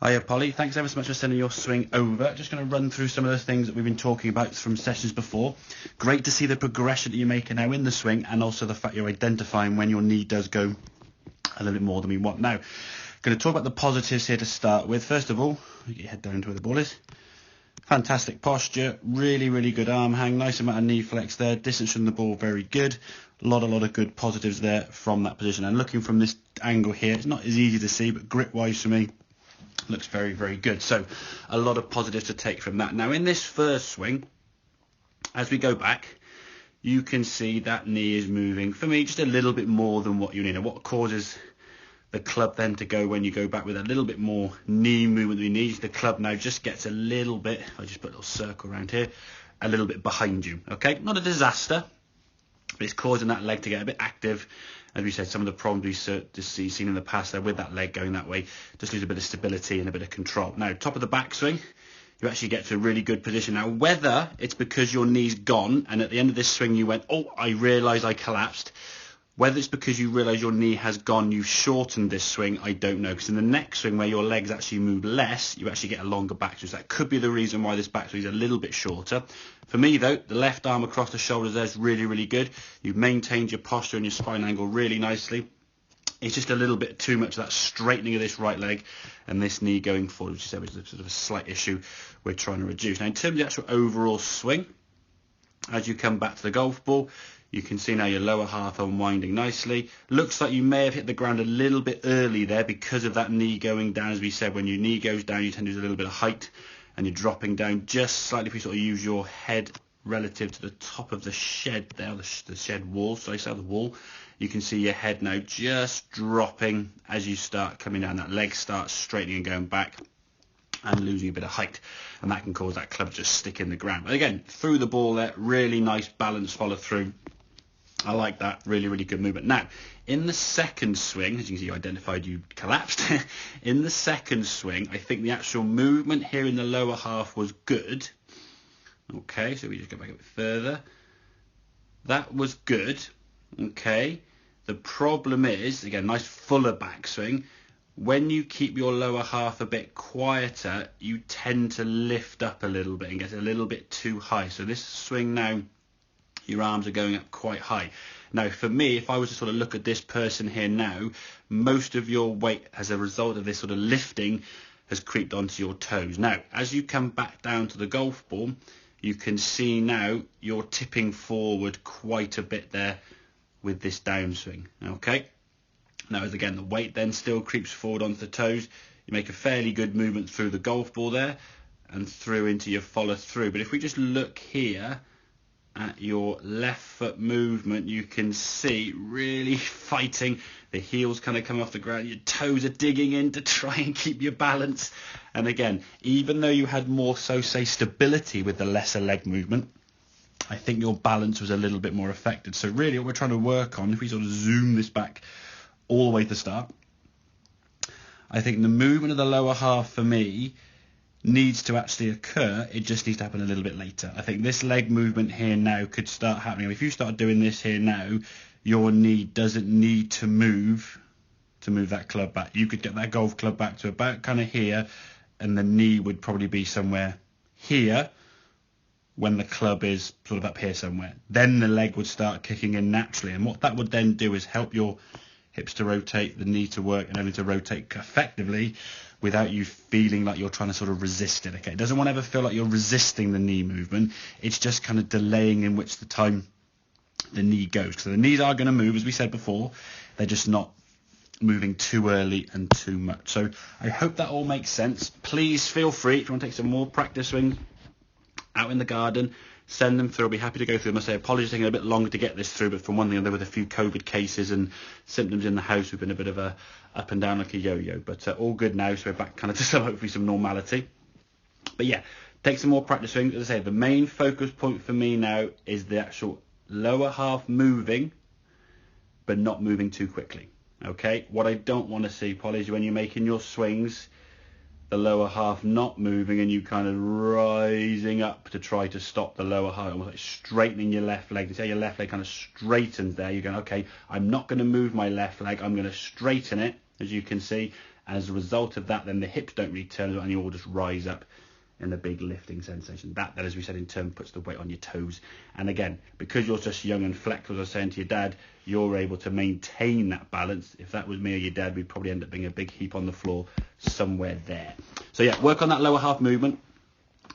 Hiya Polly, thanks ever so much for sending your swing over. Just going to run through some of the things that we've been talking about from sessions before. Great to see the progression that you're making now in the swing, and also the fact you're identifying when your knee does go a little bit more than we want. Now, going to talk about the positives here to start with. First of all, get your head down to where the ball is. Fantastic posture, really good arm hang, nice amount of knee flex there, distance from the ball very good. A lot of good positives there from that position. And looking from this angle here, it's not as easy to see, but grip wise for me, looks very good. So a lot of positives to take from that. Now in this first swing, as we go back, you can see that knee is moving for me just a little bit more than what you need. And what causes the club then to go when you go back with a little bit more knee movement than you need, the club now just gets a little bit, I just put a little circle around here, a little bit behind you. Okay, not a disaster, but it's causing that leg to get a bit active. As we said, some of the problems we've seen in the past there with that leg going that way, just lose a bit of stability and a bit of control. Now, top of the backswing, you actually get to a really good position. Now, whether it's because your knee's gone and at the end of this swing you went, oh, I realised I collapsed, whether it's because you realise your knee has gone, you've shortened this swing, I don't know. Because in the next swing where your legs actually move less, you actually get a longer backswing. So that could be the reason why this backswing is a little bit shorter. For me though, the left arm across the shoulders there is really good. You've maintained your posture and your spine angle really nicely. It's just a little bit too much of that straightening of this right leg and this knee going forward, which is sort of a slight issue we're trying to reduce. Now in terms of the actual overall swing, as you come back to the golf ball, you can see now your lower half unwinding nicely. Looks like you may have hit the ground a little bit early there because of that knee going down. As we said, when your knee goes down, you tend to lose a little bit of height and you're dropping down just slightly. If you sort of use your head relative to the top of the shed there, the shed wall, so I say the wall, you can see your head now just dropping as you start coming down. That leg starts straightening and going back and losing a bit of height, and that can cause that club to just stick in the ground. But again, through the ball there, really nice balance follow through. I like that, really good movement. Now, in the second swing, as you can see, you identified you collapsed. In the second swing, I think the actual movement here in the lower half was good. Okay, so we just go back a bit further. That was good. Okay, the problem is, again, nice fuller backswing. When you keep your lower half a bit quieter, you tend to lift up a little bit and get a little bit too high. So this swing now, your arms are going up quite high. Now, for me, if I was to sort of look at this person here now, most of your weight as a result of this sort of lifting has creeped onto your toes. Now, as you come back down to the golf ball, you can see now you're tipping forward quite a bit there with this downswing. Okay. Now, as again, the weight then still creeps forward onto the toes. You make a fairly good movement through the golf ball there and through into your follow through. But if we just look here at your left foot movement, you can see really fighting. The heels kind of come off the ground. Your toes are digging in to try and keep your balance. And again, even though you had more, so say, stability with the lesser leg movement, I think your balance was a little bit more affected. So really what we're trying to work on, if we sort of zoom this back all the way to the start, I think the movement of the lower half for me needs to actually occur. It just needs to happen a little bit later. I think this leg movement here now could start happening. If you start doing this here now, your knee doesn't need to move that club back. You could get that golf club back to about kind of here, and the knee would probably be somewhere here when the club is sort of up here somewhere. Then the leg would start kicking in naturally, and what that would then do is help your hips to rotate, the knee to work, and only to rotate effectively without you feeling like you're trying to sort of resist it. Okay, it doesn't want to ever feel like you're resisting the knee movement. It's just kind of delaying in which the time the knee goes. So the knees are going to move, as we said before. They're just not moving too early and too much. So I hope that all makes sense. Please feel free, if you want to take some more practice swings out in the garden, send them through. I'll be happy to go through them. I say apologies taking a bit longer to get this through, but from one thing or another, with a few COVID cases and symptoms in the house, we've been a bit of a up and down like a yo-yo, but all good now, so we're back kind of to some, hopefully some normality. But yeah, take some more practice swings. As I say, the main focus point for me now is the actual lower half moving, but not moving too quickly. Okay, what I don't want to see, Polly, is when you're making your swings, the lower half not moving and you kind of rising up to try to stop the lower half, almost like straightening your left leg. You say your left leg kind of straightens there. You're going, okay, I'm not going to move my left leg. I'm going to straighten it, as you can see, And as a result of that, then the hips don't really turn and you all just rise up in a big lifting sensation. That, as we said, in turn puts the weight on your toes. And again, because you're just young and flexible, as I was saying to your dad, you're able to maintain that balance. If that was me or your dad, we'd probably end up being a big heap on the floor somewhere there. So yeah, work on that lower half movement.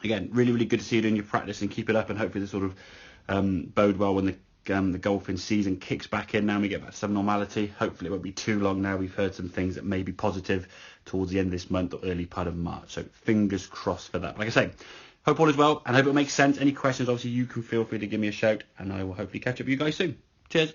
Again, really, really good to see you doing your practice, and keep it up, and hopefully this sort of bode well when the golfing season kicks back in now and we get back to some normality. Hopefully it won't be too long now. We've heard some things that may be positive towards the end of this month or early part of March. So fingers crossed for that. Like I say, hope all is well and hope it makes sense. Any questions, obviously you can feel free to give me a shout, and I will hopefully catch up with you guys soon. Cheers.